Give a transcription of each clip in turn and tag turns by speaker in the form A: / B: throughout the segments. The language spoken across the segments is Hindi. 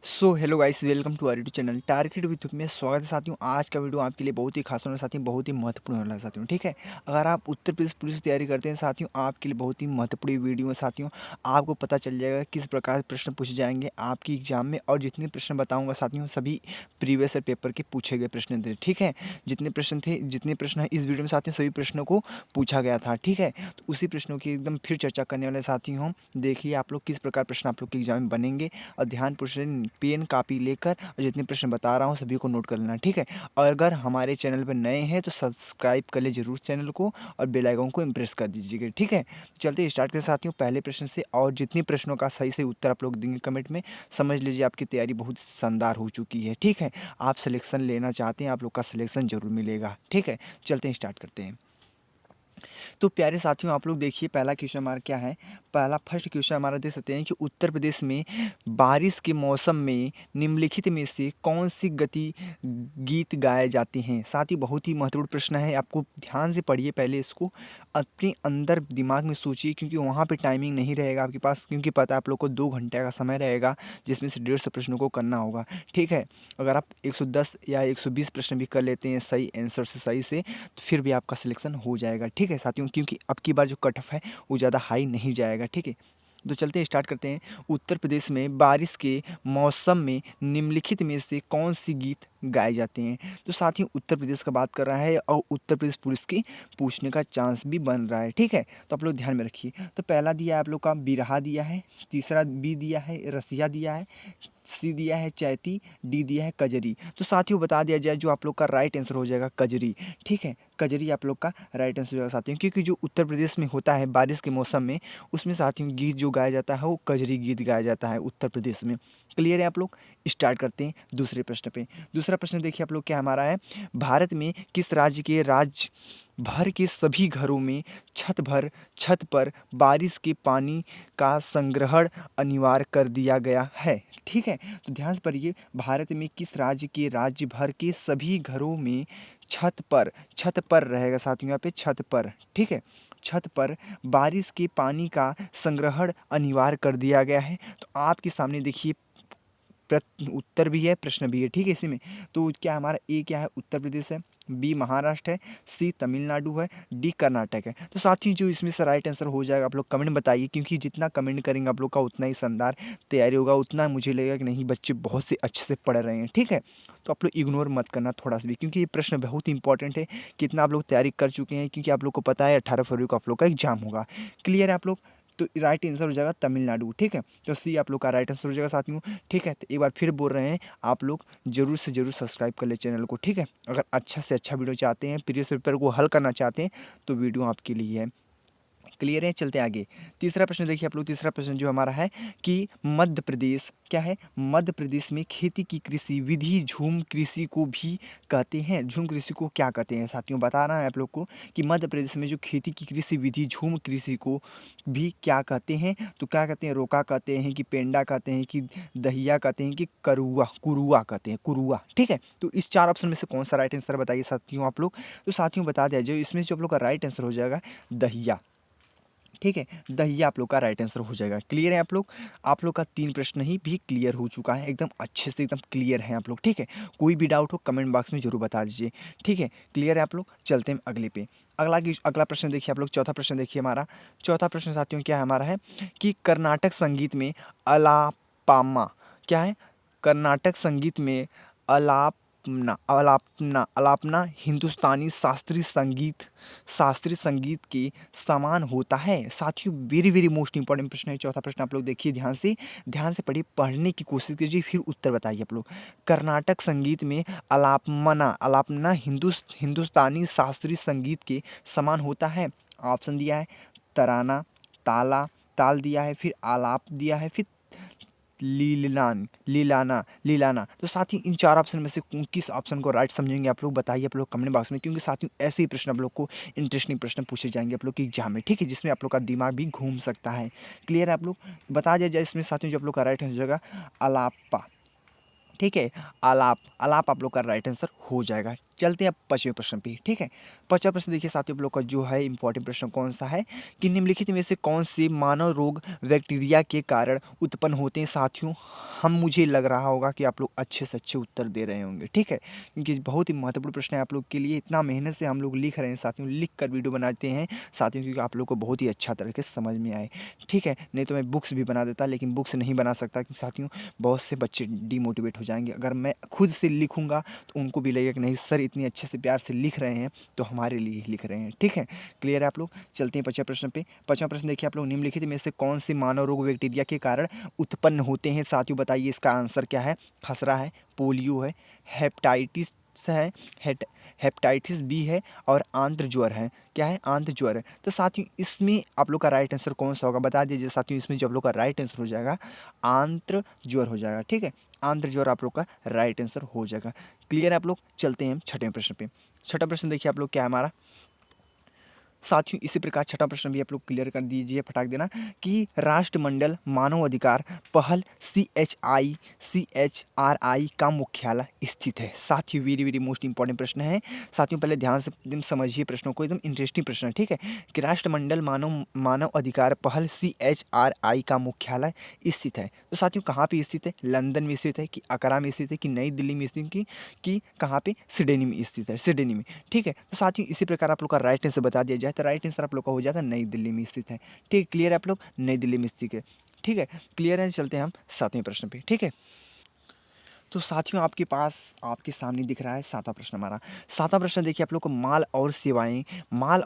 A: So hello guys, welcome to our YouTube channel target with में स्वागत है साथियों। आज का वीडियो आपके लिए बहुत ही खास होने साथियों, बहुत ही महत्वपूर्ण होने वाला है साथियों। ठीक है, अगर आप उत्तर प्रदेश पुलिस की तैयारी करते हैं साथियों, आपके लिए बहुत ही महत्वपूर्ण वीडियो है साथियों। आपको पता चल जाएगा किस प्रकार के प्रश्न पूछे जाएंगे आपकी एग्जाम में, और जितने प्रश्न बताऊँगा साथियों सभी प्रीवियस पेपर के पूछे गए प्रश्न थे। ठीक है, जितने प्रश्न थे, जितने प्रश्न हैं इस वीडियो में साथियों, सभी प्रश्नों को पूछा गया था। ठीक है, तो उसी प्रश्नों की एकदम फिर चर्चा करने वाले साथी हम। देखिए आप लोग किस प्रकार प्रश्न आप लोग के एग्जाम में बनेंगे, और ध्यानपूर्वक पेन कापी लेकर और जितने प्रश्न बता रहा हूँ सभी को नोट कर लेना। ठीक है, और अगर हमारे चैनल पर नए हैं तो सब्सक्राइब कर ले जरूर चैनल को, और बेल आइकन को इम्प्रेस कर दीजिएगा। ठीक है, चलते स्टार्ट करते साथियों पहले प्रश्न से। और जितने प्रश्नों का सही से उत्तर आप लोग देंगे कमेंट में, समझ लीजिए आपकी तैयारी बहुत शानदार हो चुकी है। ठीक है, आप सिलेक्शन लेना चाहते हैं, आप लोग का सिलेक्शन जरूर मिलेगा। ठीक है, चलते हैं स्टार्ट करते हैं। तो प्यारे साथियों आप लोग देखिए पहला क्वेश्चन हमारा क्या है। पहला फर्स्ट क्वेश्चन हमारा देख सकते हैं कि उत्तर प्रदेश में बारिश के मौसम में निम्नलिखित में से कौन सी गति गीत गाए जाते हैं। साथ ही बहुत ही महत्वपूर्ण प्रश्न है, आपको ध्यान से पढ़िए, पहले इसको अपने अंदर दिमाग में सोचिए, क्योंकि वहाँ पे टाइमिंग नहीं रहेगा आपके पास, क्योंकि पता है आप लोग को 2 घंटे का समय रहेगा जिसमें से 150 प्रश्नों को करना होगा। ठीक है, अगर आप 110 या 120 प्रश्न भी कर लेते हैं सही आंसर से, सही से, तो फिर भी आपका सिलेक्शन हो जाएगा। ठीक है साथियों, क्योंकि अब की बार जो कट ऑफ है वो ज़्यादा हाई नहीं जाएगा। ठीक है, तो चलते हैं स्टार्ट करते हैं। उत्तर प्रदेश में बारिश के मौसम में निम्नलिखित में से कौन सी गीत गाए जाते हैं। तो साथियों उत्तर प्रदेश का बात कर रहा है, और उत्तर प्रदेश पुलिस की पूछने का चांस भी बन रहा है। ठीक है, तो आप लोग ध्यान में रखिए। तो पहला दिया है आप लोग का बिरहा दिया है, तीसरा बी दिया है रसिया दिया है, सी दिया है चैती, डी दिया है कजरी। तो साथियों बता दिया जाए जो आप लोग का राइट आंसर हो जाएगा कजरी। ठीक है, कजरी आप लोग का राइट आंसर हो जाएगा साथियों, क्योंकि जो उत्तर प्रदेश में होता है बारिश के मौसम में, उसमें साथियों गीत जो गाया जाता है वो कजरी गीत गाया जाता है उत्तर प्रदेश में। क्लियर है आप लोग। स्टार्ट करते हैं दूसरे प्रश्न पे। दूसरा प्रश्न देखिए आप लोग क्या हमारा है। भारत में किस राज्य के राज्य भर के सभी घरों में छत पर बारिश के पानी का संग्रहण अनिवार्य कर दिया गया है। ठीक है, तो ध्यान से पढ़िए, भारत में किस राज्य के राज्य भर के सभी घरों में छत पर रहेगा साथियों, यहाँ पे छत पर। ठीक है, छत पर बारिश के पानी का संग्रहण अनिवार्य कर दिया गया है। तो आपके सामने देखिए उत्तर भी है, प्रश्न भी है। ठीक है, इसी में तो क्या हमारा ए क्या है, उत्तर प्रदेश है, बी महाराष्ट्र है, सी तमिलनाडु है, डी कर्नाटक है। तो साथियों जो इसमें से राइट आंसर हो जाएगा आप लोग कमेंट बताइए, क्योंकि जितना कमेंट करेंगे आप लोग का उतना ही शानदार तैयारी होगा, उतना मुझे लगेगा कि नहीं बच्चे बहुत से अच्छे से पढ़ रहे हैं। ठीक है, तो आप लोग इग्नोर मत करना थोड़ा सा भी, क्योंकि ये प्रश्न बहुत ही इंपॉर्टेंट है। कितना आप लोग तैयारी कर चुके हैं, क्योंकि आप लोग को पता है 18 फरवरी को आप लोग का एग्जाम होगा। क्लियर है आप लोग। तो राइट आंसर हो जाएगा तमिलनाडु। ठीक है, तो सी आप लोग का राइट आंसर हो जाएगा साथियों। ठीक है, तो एक बार फिर बोल रहे हैं, आप लोग जरूर से जरूर सब्सक्राइब कर ले चैनल को। ठीक है, अगर अच्छा से अच्छा वीडियो चाहते हैं, प्रीवियस पेपर को हल करना चाहते हैं, तो वीडियो आपके लिए है। क्लियर है, चलते आगे। तीसरा प्रश्न देखिए आप लोग, तीसरा प्रश्न जो हमारा है कि मध्य प्रदेश क्या है, मध्य प्रदेश में खेती की कृषि विधि झूम कृषि को भी कहते हैं। झूम कृषि को क्या कहते हैं साथियों, बता रहा है आप लोग को कि मध्य प्रदेश में जो खेती की कृषि विधि झूम कृषि को भी क्या कहते हैं। तो क्या कहते हैं, रोका कहते हैं, कि पेंडा कहते हैं, कि दहिया कहते हैं, कि करुआ कुरुआ कहते हैं, कुरुआ। ठीक है, तो इस चार ऑप्शन में से कौन सा राइट आंसर बताइए साथियों आप लोग। तो साथियों बता दिया जो इसमें जो आप लोग का राइट आंसर हो जाएगा दहिया। ठीक है, दहिया आप लोग का राइट आंसर हो जाएगा। क्लियर है आप लोग का 3 प्रश्न ही भी क्लियर हो चुका है, एकदम अच्छे से एकदम क्लियर है आप लोग। ठीक है, कोई भी डाउट हो कमेंट बॉक्स में जरूर बता दीजिए। ठीक है, क्लियर है आप लोग। चलते हैं अगले पे। अगला प्रश्न देखिए आप लोग, चौथा प्रश्न देखिए हमारा। चौथा प्रश्न साथियों क्या है हमारा है कि कर्नाटक संगीत में अलापामा क्या है, कर्नाटक संगीत में अलापना हिंदुस्तानी शास्त्रीय संगीत के समान होता है। साथियों वेरी वेरी मोस्ट इंपॉर्टेंट प्रश्न है चौथा प्रश्न, आप लोग देखिए ध्यान से पढ़िए, पढ़ने की कोशिश कीजिए, फिर उत्तर बताइए आप लोग। कर्नाटक संगीत में अलापना हिंदुस्तानी शास्त्रीय संगीत के समान होता है। ऑप्शन दिया है तराना, ताल दिया है, फिर आलाप दिया है, फिर लीलाना। तो साथ ही इन चार ऑप्शन में से किस ऑप्शन को राइट समझेंगे आप लोग, बताइए आप लोग कमेंट बॉक्स में, क्योंकि साथियों ऐसे ही प्रश्न आप लोग को इंटरेस्टिंग प्रश्न पूछे जाएंगे आप लोग की एग्जाम में। ठीक है, जिसमें आप लोग का दिमाग भी घूम सकता है। क्लियर है आप लोग। बता दिया जाए इसमें साथियों जो आप लोग का राइट आंसर होगा अलापा। ठीक है, आलाप आप लोग का राइट आंसर हो जाएगा। चलते हैं अब 5वें प्रश्न पे, ठीक है। 5वां प्रश्न देखिए साथियों, आप लोग का जो है इंपॉर्टेंट प्रश्न कौन सा है कि निम्नलिखित में से कौन से मानव रोग बैक्टीरिया के कारण उत्पन्न होते हैं। साथियों हम मुझे लग रहा होगा कि आप लोग अच्छे से अच्छे उत्तर दे रहे होंगे, ठीक है, क्योंकि बहुत ही महत्वपूर्ण प्रश्न है आप लोग के लिए। इतना मेहनत से हम लोग लिख रहे हैं साथियों, लिख कर वीडियो बनाते हैं साथियों, क्योंकि आप लोग को बहुत ही अच्छा तरीके से समझ में आए, ठीक है। नहीं तो मैं बुक्स भी बना देता, लेकिन बुक्स नहीं बना सकता क्योंकि साथियों बहुत से बच्चे डिमोटिवेट हो जाएंगे। अगर मैं खुद से लिखूंगा तो उनको भी लगेगा कि नहीं सर इतनी अच्छे से प्यार से लिख रहे हैं तो हमारे लिए ही लिख रहे हैं, ठीक है। क्लियर है आप लोग। चलते हैं 5वें प्रश्न पे। 5वां प्रश्न देखिए आप लोग, निम्नलिखित में से कौन से मानव रोग बैक्टीरिया के कारण उत्पन्न होते हैं। साथियों बताइए इसका आंसर क्या है। खसरा है, पोलियो है, हेपेटाइटिस है, हेपेटाइटिस बी है और आंत्र ज्वर है। क्या है, आंत्र ज्वर है। तो साथियों इसमें आप लोग का राइट आंसर कौन सा होगा बता दीजिए साथियों। इसमें जो आप लोग का राइट आंसर हो जाएगा आंत्र ज्वर हो जाएगा, ठीक है। आंत्र ज्वर आप लोग का राइट आंसर हो जाएगा। क्लियर है आप लोग। चलते हैं हम 6वें प्रश्न पे। 6वां प्रश्न देखिए आप लोग क्या है हमारा। साथियों इसी प्रकार 6वां प्रश्न भी आप लोग क्लियर कर दीजिए फटाक देना कि राष्ट्रमंडल मानव अधिकार पहल CHRI का मुख्यालय स्थित है। साथियों वेरी वेरी मोस्ट इंपॉर्टेंट प्रश्न है साथियों, पहले ध्यान से एकदम समझिए प्रश्नों को, एकदम इंटरेस्टिंग प्रश्न है, ठीक है। कि राष्ट्रमंडल मानव मानव अधिकार पहल CHRI का मुख्यालय स्थित है। तो साथियों कहाँ पे स्थित है, लंदन में स्थित है कि आगरा में स्थित है कि नई दिल्ली में स्थित है कि कहाँ पे, सिडनी में स्थित है, सिडनी में, ठीक है। तो साथियों इसी प्रकार आप लोग का राइट आंसर बता दिया जाए तो राइट आंसर आप लोग का हो जाएगा नई दिल्ली में स्थित है, ठीक है। क्लियर है आप लोग, नई दिल्ली में स्थित है, ठीक है। क्लियर है। चलते हैं हम 7वें प्रश्न पे, ठीक है। तो साथियों आपके पास आपके सामने दिख रहा है 7वां प्रश्न हमारा। 7वां प्रश्न देखिए आप लोग को, माल और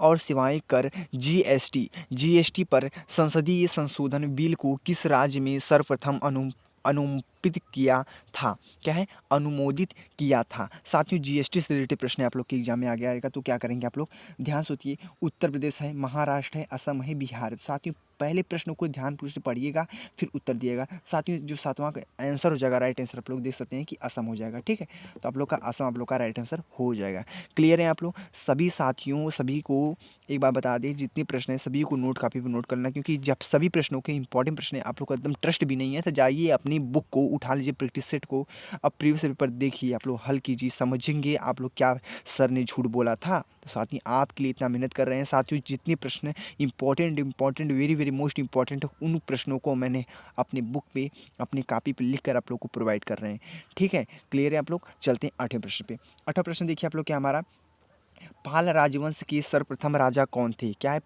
A: सेवाएं कर जीएसटी पर संसदीय संशोधन बिल को किस राज्य में सर्वप्रथम अनुमोदित किया था। क्या है, अनुमोदित किया था। साथियों जीएसटी से रिलेटेड प्रश्न आप लोग के एग्जाम में आ गया आएगा, तो क्या करेंगे आप लोग ध्यान सोचिए। उत्तर प्रदेश है, महाराष्ट्र है, असम है, बिहार है। साथियों पहले प्रश्न को ध्यानपूर्वक से पढ़िएगा फिर उत्तर दिएगा। साथियों जो 7वां का आंसर हो जाएगा राइट आंसर आप लोग देख सकते हैं कि असम हो जाएगा, ठीक है। तो आप लोग का असम आप लोग का राइट आंसर हो जाएगा। क्लियर है आप लोग। सभी साथियों सभी को एक बार बता दें, जितने प्रश्न हैं सभी को नोट कापी पर नोट करना, क्योंकि जब सभी प्रश्नों के इंपॉर्टेंट प्रश्न हैं आप लोग का एकदम ट्रस्ट भी नहीं है तो जाइए अपनी बुक को उठा लीजिए, प्रैक्टिस सेट को, अब प्रीवियस पेपर देखिए, आप लोग हल कीजिए, समझेंगे आप लोग क्या सर ने झूठ बोला था। तो साथियों आपके लिए इतना मेहनत कर रहे हैं साथियों, जितने प्रश्न important very very most important उन प्रश्नों को मैंने अपने बुक पे अपनी कॉपी पे लिख कर आप लोग को प्रोवाइड कर रहे हैं, ठीक है। क्लियर है आप लोग। चलते हैं 8वें प्रश्न पे। 8वां प्रश्न देखिए आप लोग क्या हमारा, पाल राजवंश के सर्वप्रथम राजा कौन थे। क्या है,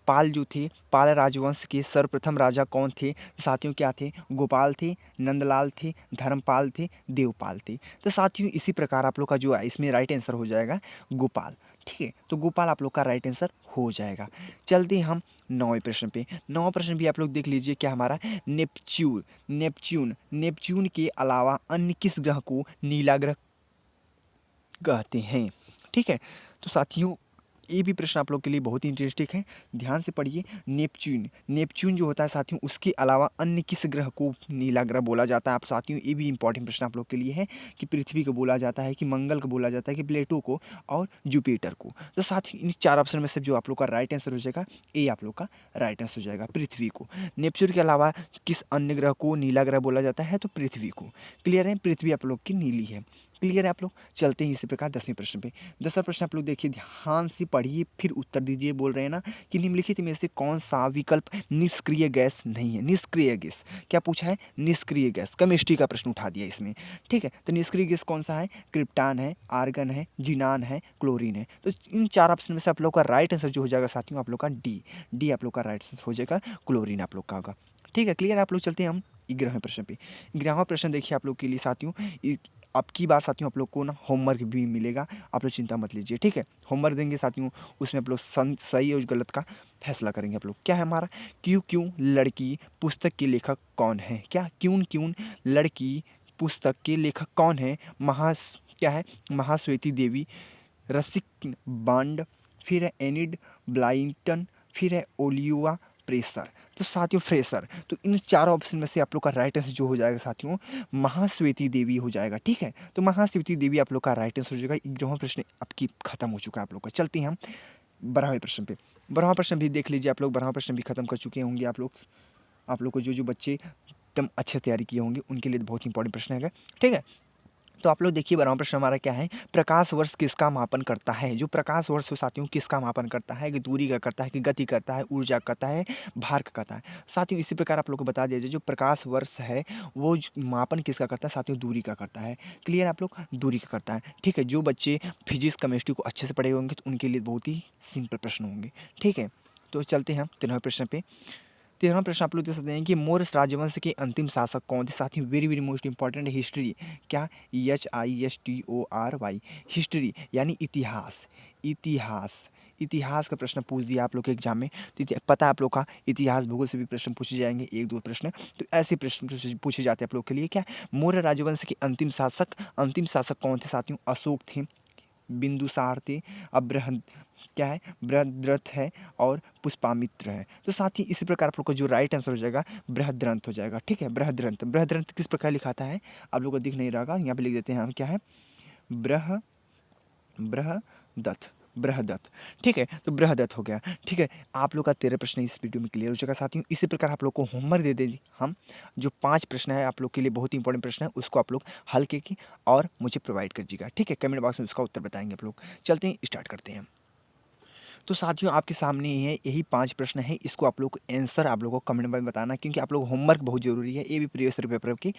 A: पाल जो थे, पाल राजवंश के सर्वप्रथम राजा कौन थे। साथियों क्या थे, गोपाल थे, नंदलाल थे, धर्मपाल थे, देवपाल थे। तो साथियों इसी प्रकार आप लोग का जो है इसमें राइट आंसर हो जाएगा गोपाल, ठीक है। तो गोपाल आप लोग का राइट आंसर हो जाएगा। चलते हैं हम 9वें प्रश्न पे। 9वां प्रश्न भी आप लोग देख लीजिए क्या हमारा, नेपच्यून के अलावा अन्य किस ग्रह को नीला ग्रह कहते हैं, ठीक है। तो साथियों ये भी प्रश्न आप लोग के लिए बहुत ही इंटरेस्टिंग है, ध्यान से पढ़िए। नेपच्यून जो होता है साथियों, उसके अलावा अन्य किस ग्रह को नीला ग्रह बोला जाता है। आप साथियों ये भी इंपॉर्टेंट प्रश्न आप लोग के लिए है कि पृथ्वी को बोला जाता है कि मंगल को बोला जाता है कि प्लेटो को और जुपिटर को। तो साथियों इन 4 ऑप्शन में से जो आप लोग का राइट आंसर हो जाएगा ए आप लोग का राइट आंसर हो जाएगा, पृथ्वी को। नेपच्यून के अलावा किस अन्य ग्रह को नीला ग्रह बोला जाता है, तो पृथ्वी को। क्लियर है, पृथ्वी आप लोग की नीली है। क्लियर है आप लोग। चलते हैं इसी प्रकार 10वें प्रश्न पे। 10वां प्रश्न आप लोग देखिए ध्यान से पढ़िए फिर उत्तर दीजिए। बोल रहे हैं ना कि निम्नलिखित में से कौन सा विकल्प निष्क्रिय गैस नहीं है। निष्क्रिय गैस क्या पूछा है, निष्क्रिय गैस, केमिस्ट्री का प्रश्न उठा दिया इसमें, ठीक है। तो निष्क्रिय गैस कौन सा है, क्रिप्टान है, आर्गन है, जिनान है, क्लोरीन है। तो इन 4 ऑप्शन में से आप लोग का राइट आंसर जो हो जाएगा साथियों आप लोग का डी आप लोग का राइट आंसर हो जाएगा, क्लोरीन आप लोग का होगा, ठीक है। क्लियर। आप लोग चलते हैं हम 11वें प्रश्न पे। 11वां प्रश्न देखिए आप लोग के लिए साथियों, अब की बार साथियों आप लोग को ना होमवर्क भी मिलेगा, आप लोग चिंता मत लीजिए, ठीक है। होमवर्क देंगे साथियों, उसमें आप लोग सही और गलत का फैसला करेंगे आप लोग। क्या है हमारा, क्यों क्यों लड़की पुस्तक के लेखक कौन है। क्या, क्यों क्यों लड़की पुस्तक के लेखक कौन है। क्या है, महाश्वेती देवी, रसिक बांड, फिर है एनिड ब्लाइंटन, फिर है ओलिवा प्रेसर। तो साथियों फ्रेसर। तो इन 4 ऑप्शन में से आप लोग का राइट आंसर जो हो जाएगा साथियों महाश्वेती देवी हो जाएगा, ठीक है। तो महाश्वेती देवी आप लोग का राइट आंसर हो जाएगा। 11वां प्रश्न आपकी खत्म हो चुका है आप लोग का। चलते हैं हम 12वें प्रश्न पे। 12वां प्रश्न भी देख लीजिए आप लोग, 12वां प्रश्न भी खत्म कर चुके होंगे आप लोग को जो बच्चे एकदम अच्छे तैयारी किए होंगे उनके लिए बहुत इंपॉर्टेंट प्रश्न है, ठीक है। तो आप लोग देखिए 12वां प्रश्न हमारा क्या है, प्रकाश वर्ष किसका मापन करता है? जो प्रकाश वर्ष हो साथियों किसका मापन करता है? कि दूरी का करता है, कि गति करता है, ऊर्जा करता है, भार का करता है? साथियों इसी प्रकार आप लोग को बता दिया जाए, जो प्रकाश वर्ष है वो मापन किसका करता है साथियों? दूरी का करता है। क्लियर आप लोग? दूरी का करता है। ठीक है, जो बच्चे फिजिक्स केमिस्ट्री को अच्छे से पढ़े होंगे तो उनके लिए बहुत ही सिंपल प्रश्न होंगे। ठीक है, तो चलते हैं हम 13वें प्रश्न पे। 13वां प्रश्न आप लोग देख सकते हैं कि मौर्य राजवंश के अंतिम शासक कौन थे? साथियों very very most important history. क्या? HISTORY, हिस्ट्री यानी इतिहास। इतिहास, इतिहास का प्रश्न पूछ दिया आप लोग के एग्जाम में, तो पता है आप लोग का इतिहास भूगोल से भी प्रश्न पूछे जाएंगे, एक दो प्रश्न। तो ऐसे प्रश्न पूछे जाते हैं आप लोग के लिए। क्या? मौर्य राजवंश के अंतिम शासक कौन थे साथियों? अशोक थे, बिंदुसार थे, अब क्या है, बृहद्रथ है और पुष्पामित्र है। तो साथ ही इसी प्रकार आप लोग का जो राइट आंसर हो जाएगा बृहद्रथ हो जाएगा। ठीक है, बृहद्रथ। बृहद्रथ किस प्रकार लिखाता है आप लोग को दिख नहीं रहा, यहाँ पे लिख देते हैं हम, क्या है, बृह बृहदत्त, बृहदत्त। ठीक है, तो बृहदत्त हो गया। ठीक है, आप लोग का 13 प्रश्न इस वीडियो में क्लियर हो चुका साथियों। इसी प्रकार आप लोग को होमवर्क दे देंगे हम, जो 5 प्रश्न है आप लोग के लिए बहुत ही इंपॉर्टेंट प्रश्न है, उसको आप लोग हल करके और मुझे प्रोवाइड कर दीजिएगा। ठीक है, कमेंट बॉक्स में उसका उत्तर बताएंगे आप लोग। चलते हैं, स्टार्ट करते हैं। तो साथियों आपके सामने ही है, यही 5 प्रश्न है, इसको आप लोग को आंसर आप लोगों को कमेंट में बताना, क्योंकि आप लोग होमवर्क बहुत जरूरी है, ये भी प्रीवियस ईयर पेपर के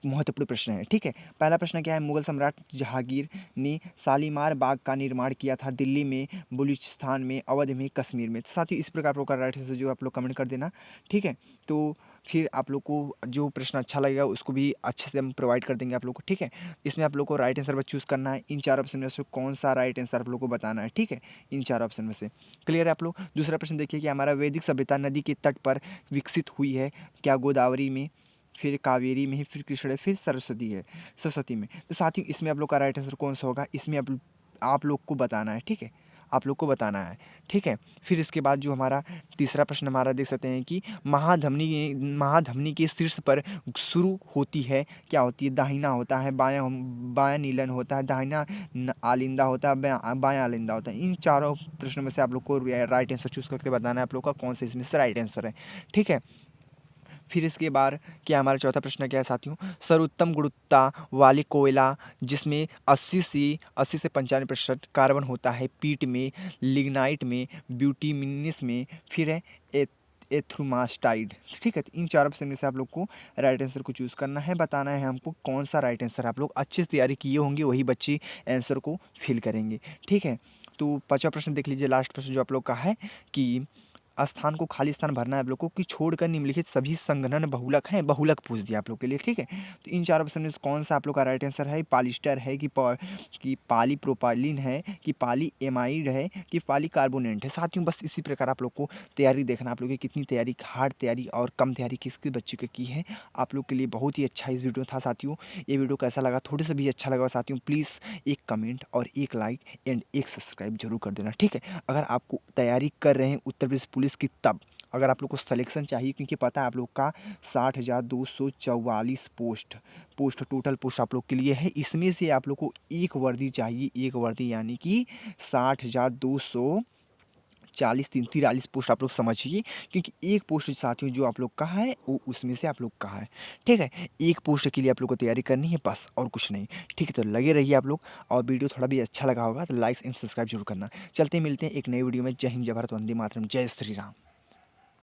A: महत्वपूर्ण प्रश्न है। ठीक है, पहला प्रश्न क्या है, मुगल सम्राट जहांगीर ने शालीमार बाग का निर्माण किया था दिल्ली में, बलूचिस्तान में, अवध में, कश्मीर में? तो साथियों इस प्रकार आप लोग का राइट आंसर जो आप लोग कमेंट कर देना। ठीक है, तो फिर आप लोग को जो प्रश्न अच्छा लगेगा उसको भी अच्छे से हम प्रोवाइड कर देंगे आप लोग को। ठीक है, इसमें आप लोग को राइट आंसर बस चूज़ करना है, इन 4 ऑप्शन में से कौन सा राइट आंसर आप लोग को बताना है। ठीक है, इन 4 ऑप्शन में से। क्लियर है आप लोग? दूसरा प्रश्न देखिए कि हमारा वैदिक सभ्यता नदी के तट पर विकसित हुई है? क्या गोदावरी में, फिर कावेरी में, फिर कृष्ण है, फिर सरस्वती में? तो साथियों इसमें आप लोग का राइट आंसर कौन सा होगा, इसमें आप लोग को बताना है। ठीक है, आप लोग को बताना है। ठीक है, फिर इसके बाद जो हमारा तीसरा प्रश्न हमारा देख सकते हैं कि महाधमनी के शीर्ष पर शुरू होती है, क्या होती है? दाहिना होता है, बायां बायां नीलन होता है, दाहिना आलिंदा होता है, बायां आलिंदा होता है? इन चारों प्रश्नों में से आप लोग को राइट आंसर चूज करके बताना है आप लोग का कौन से इसमें से राइट आंसर है। ठीक है, फिर इसके बाद क्या हमारा चौथा प्रश्न क्या है साथियों, सर्वोत्तम गुणवत्ता वाली कोयला जिसमें 80 से 95% कार्बन होता है, पीट में, लिग्नाइट में, ब्यूटीमिनिस में, फिर है एथ्रुमास्टाइड? ठीक है, तो इन चार ऑप्शन में से आप लोग को राइट आंसर को चूज़ करना है, बताना है हमको कौन सा राइट आंसर। आप लोग अच्छे से तैयारी किए होंगे वही बच्चे आंसर को फिल करेंगे। ठीक है, तो पांचवा प्रश्न देख लीजिए, लास्ट प्रश्न जो आप लोग का है कि स्थान को खाली स्थान भरना है आप लोग को, कि छोड़कर निम्नलिखित सभी संघनन बहुलक हैं? बहुलक पूछ दिया आप लोग के लिए। ठीक है, तो इन चार ऑप्शन में से कौन सा आप लोग का राइट आंसर है? पॉलिस्टर है कि पॉलीप्रोपाइलिन है, कि पॉलीएमाइड है, कि पॉलीकार्बोनेट है? साथियों बस इसी प्रकार आप लोग को तैयारी देखना, आप लोग की कितनी तैयारी, हार्ड तैयारी और कम तैयारी किस किस बच्चे को की है। आप लोग के लिए बहुत ही अच्छा इस वीडियो था साथियों। ये वीडियो कैसा लगा, थोड़ा सा भी अच्छा लगा साथियों, प्लीज़ एक कमेंट और एक लाइक एंड एक सब्सक्राइब जरूर कर देना। ठीक है, अगर आपको तैयारी कर रहे हैं उत्तर प्रदेश पुलिस की, तब अगर आप लोग को सिलेक्शन चाहिए, क्योंकि पता है आप लोग का 60,244 पोस्ट टोटल पोस्ट आप लोग के लिए है, इसमें से आप लोग को एक वर्दी चाहिए, एक वर्दी यानी कि 60,243 पोस्ट आप लोग समझिए, क्योंकि एक पोस्ट साथियों जो आप लोग का है वो उसमें से आप लोग का है। ठीक है, एक पोस्ट के लिए आप लोग को तैयारी करनी है बस, और कुछ नहीं। ठीक है, तो लगे रहिए आप लोग, और वीडियो थोड़ा भी अच्छा लगा होगा तो लाइक एंड सब्सक्राइब जरूर करना। चलते मिलते हैं एक नई वीडियो में। जय हिंद, जय भारत, वंदे मातरम, जय श्री राम।